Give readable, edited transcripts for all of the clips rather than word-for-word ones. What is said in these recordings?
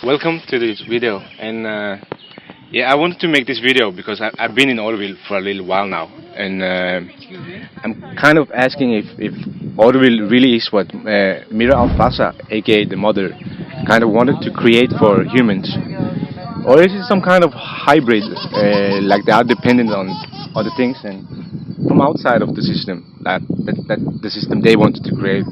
Welcome to this video, and I wanted to make this video because I've been in Auroville for a little while now, and I'm kind of asking if Auroville really is what Mirra Alfassa, aka the mother, kind of wanted to create for humans, or is it some kind of hybrid, like they are dependent on other things and from outside of the system that the system they wanted to create.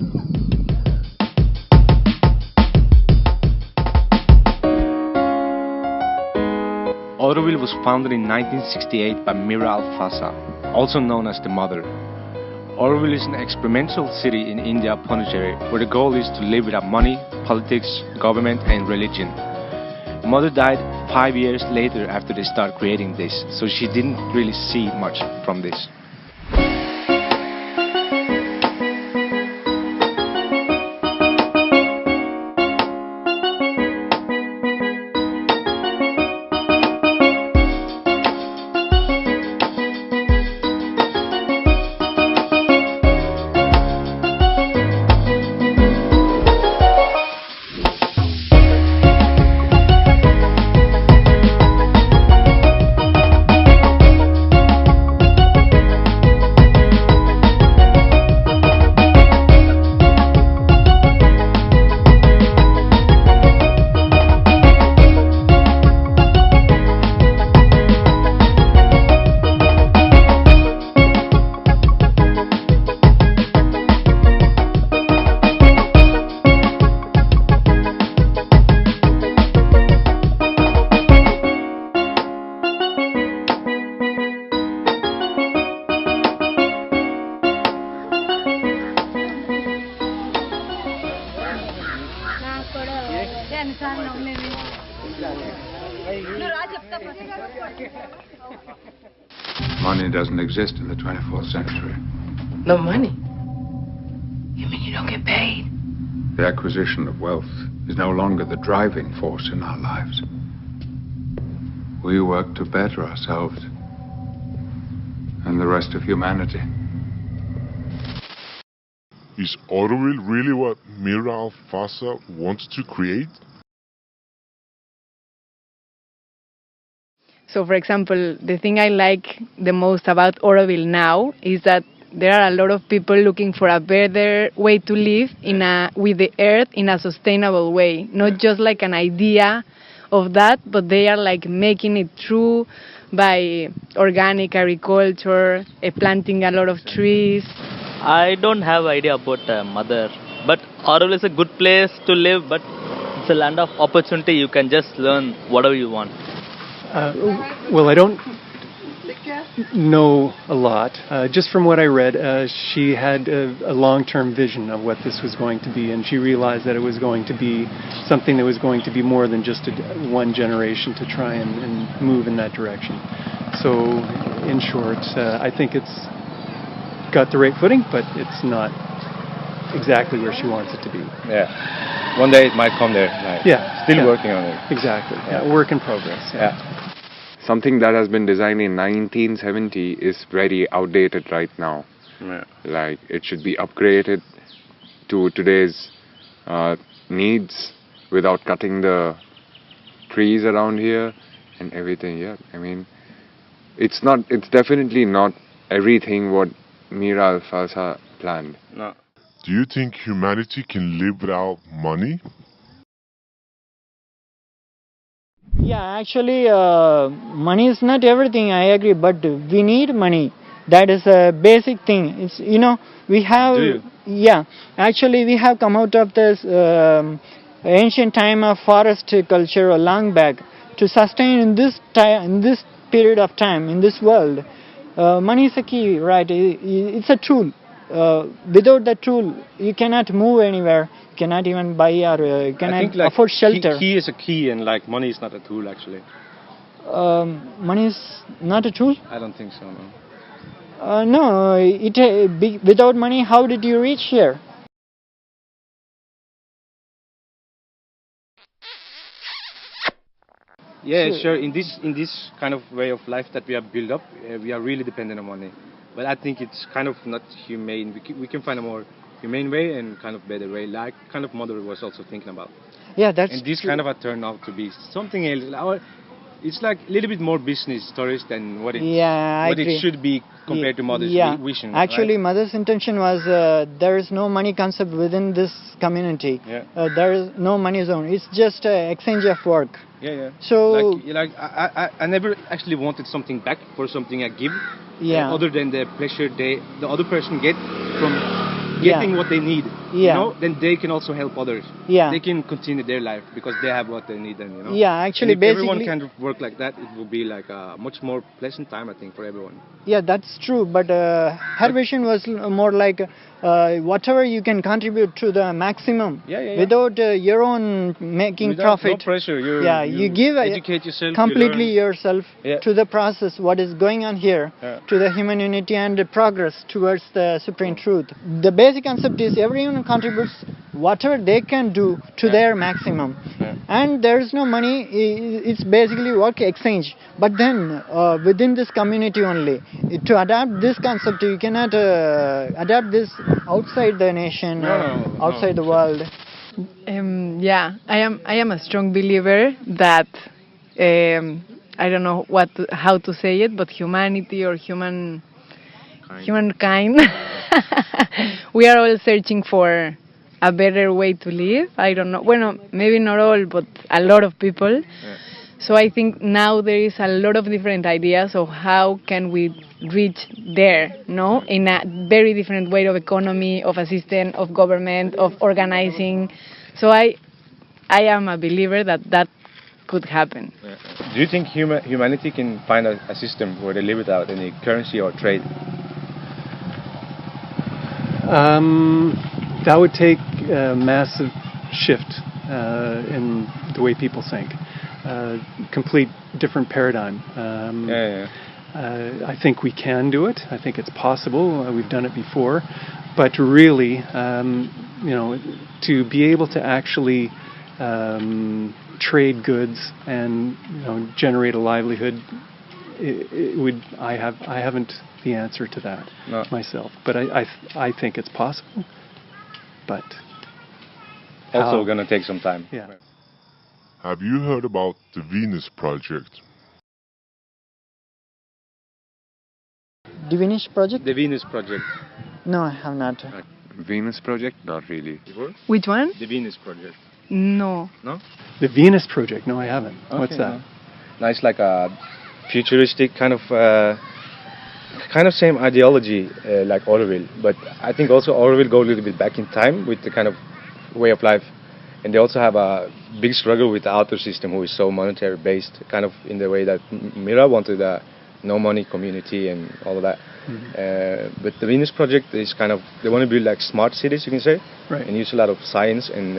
Auroville was founded in 1968 by Mirra Alfassa, also known as the Mother. Auroville is an experimental city in India, Pondicherry, where the goal is to live without money, politics, government and religion. The Mother died 5 years later after they started creating this, so she didn't really see much from this. Money doesn't exist in the 24th century. No money? You mean you don't get paid? The acquisition of wealth is no longer the driving force in our lives. We work to better ourselves and the rest of humanity. Is Auroville really what Mirra Alfassa wants to create? So, for example, the thing I like the most about Auroville now is that there are a lot of people looking for a better way to live with the earth in a sustainable way. Not just like an idea of that, but they are like making it true by organic agriculture, planting a lot of trees. I don't have idea about mother, but Auroville is a good place to live, but it's a land of opportunity. You can just learn whatever you want. Well, I don't know a lot. Just from what I read, she had a long-term vision of what this was going to be, and she realized that it was going to be something that was going to be more than just one generation to try and move in that direction. So, in short, I think it's got the right footing, but it's not exactly where she wants it to be. Yeah. One day it might come there. Like, yeah. Still working on it. Exactly. Yeah. Work in progress. Yeah. Something that has been designed in 1970 is very outdated right now. Yeah. Like, it should be upgraded to today's needs without cutting the trees around here and everything. Yeah, I mean, it's definitely not everything what Mirra Alfassa planned. No. Do you think humanity can live without money? Yeah, actually, money is not everything, I agree, but we need money. That is a basic thing. It's, we have... Do you? Yeah, actually we have come out of this ancient time of forest culture a long back. To sustain in this period of time, in this world, money is a key, right? It's a tool. Without the tool, you cannot move anywhere. You cannot even buy or you cannot afford shelter. Key is a key, and like money is not a tool actually. Money is not a tool? I don't think so. No. No. Without money, how did you reach here? Yeah, sure. In this kind of way of life that we have built up, we are really dependent on money. But I think it's kind of not humane. We can find a more humane way and kind of better way, like kind of Mother was also thinking about. Yeah, that's And this true. kind of turned out to be something else. It's like a little bit more business stories than what I agree. it should be compared to Mother's vision. Actually, right? Mother's intention was there is no money concept within this community. Yeah. There is no money zone. It's just exchange of work. Yeah. So I never actually wanted something back for something I give. Yeah. Other than the pleasure the other person get from getting what they need. You know, then they can also help others. Yeah. They can continue their life because they have what they need. And you know. Yeah, actually, and if basically, everyone can work like that, it will be like a much more pleasant time, I think, for everyone. Yeah, that's true. But her vision was more like whatever you can contribute to the maximum without your own making Without profit. No pressure. You give educate yourself. completely you yourself to the process, what is going on here, to the human unity and the progress towards the supreme truth. The basic concept is everyone contributes whatever they can do to their maximum. And there is no money, it's basically work exchange. But then within this community only, to adapt this concept, you cannot adapt this outside the nation, outside the world. I am a strong believer that I don't know how to say it, but humanity or humankind, we are all searching for a better way to live. I don't know. Well, maybe not all, but a lot of people. Yeah. So I think now there is a lot of different ideas of how can we reach there, no? In a very different way of economy, of a system, of government, of organizing. So I am a believer that could happen. Yeah. Do you think humanity can find a system where they live without any currency or trade? That would take a massive shift in the way people think. Complete different paradigm. I think we can do it. I think it's possible. We've done it before. But really, to be able to actually trade goods and generate a livelihood, it would. I haven't the answer to that myself. But I think it's possible. But also going to take some time. Yeah. Have you heard about the Venus Project? The Venus Project? The Venus Project. No, I have not. Venus Project? Not really. Which one? The Venus Project. No. No? The Venus Project? No, I haven't. Okay, What's that? No, it's like a futuristic kind of same ideology like Auroville, but I think also Auroville go a little bit back in time with the kind of way of life, and they also have a big struggle with the outer system, who is so monetary based, kind of in the way that Mirra wanted a no money community and all of that. Mm-hmm. But the Venus Project is kind of, they want to build like smart cities, you can say, right, and use a lot of science and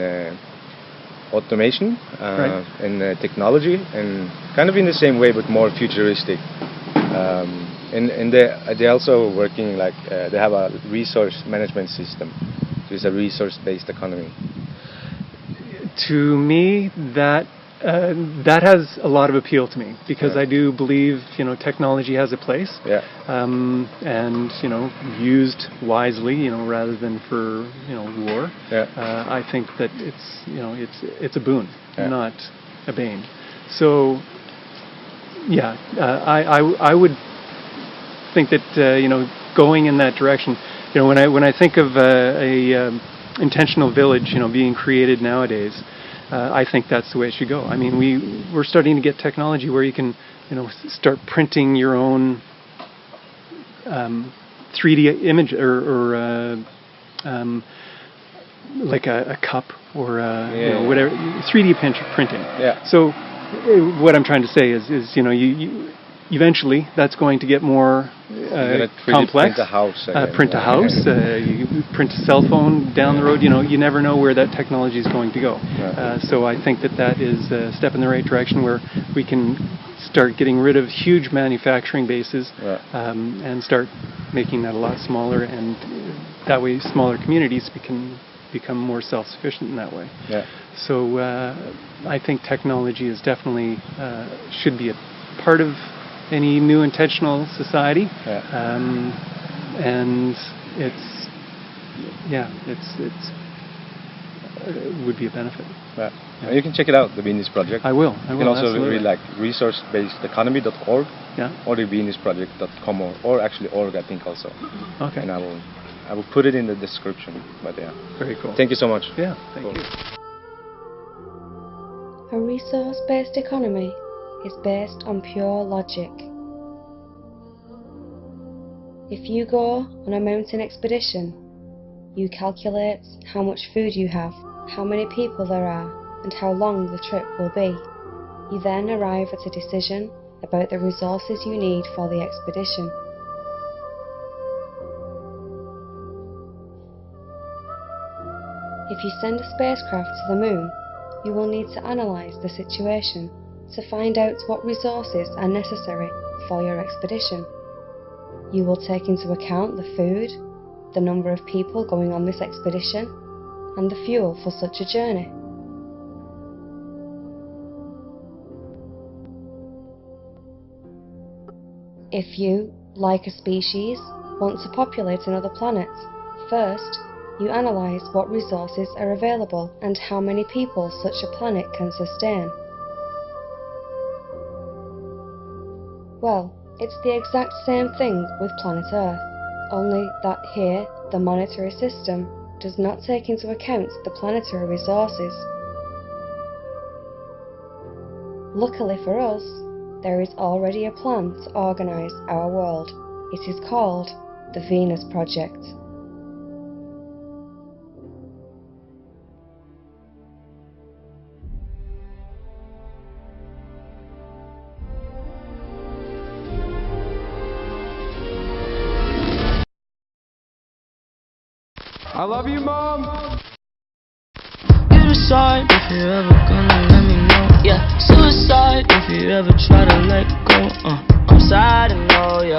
automation and technology, and kind of in the same way but more futuristic. And they're also working like they have a resource management system, so it's a resource-based economy. To me, that has a lot of appeal to me, because I do believe technology has a place, and used wisely, rather than for war. I think that it's a boon, not a bane. So I would think that going in that direction, when I think of a intentional village being created nowadays, I think that's the way it should go. I mean, we're starting to get technology where you can start printing your own 3D image or like a cup or whatever, 3D printing. So what I'm trying to say is you eventually that's going to get more complex. Print a house. Print a house. You print a cell phone down the road. You never know where that technology is going to go. So I think that is a step in the right direction, where we can start getting rid of huge manufacturing bases and start making that a lot smaller, and that way smaller communities can become more self-sufficient in that way. So I think technology is definitely should be a part of any new intentional society, and it's would be a benefit. Yeah. You can check it out, the Venus Project. I will. You can also absolutely. read like resource-based-economy.org or the venusproject.com or actually org, I think also. Okay. And I will put it in the description. But yeah. Very cool. Thank you so much. Yeah. Thank you. A resource-based economy is based on pure logic. If you go on a mountain expedition, you calculate how much food you have, how many people there are, and how long the trip will be. You then arrive at a decision about the resources you need for the expedition. If you send a spacecraft to the moon, you will need to analyse the situation to find out what resources are necessary for your expedition. You will take into account the food, the number of people going on this expedition, and the fuel for such a journey. If you, like a species, want to populate another planet, first you analyse what resources are available and how many people such a planet can sustain. Well, it's the exact same thing with planet Earth, only that here the monetary system does not take into account the planetary resources. Luckily for us, there is already a plan to organise our world. It is called the Venus Project. I love you, Mom! You decide if you're ever gonna let me know. Yeah, suicide if you ever try to let go. I'm sad and know, yeah.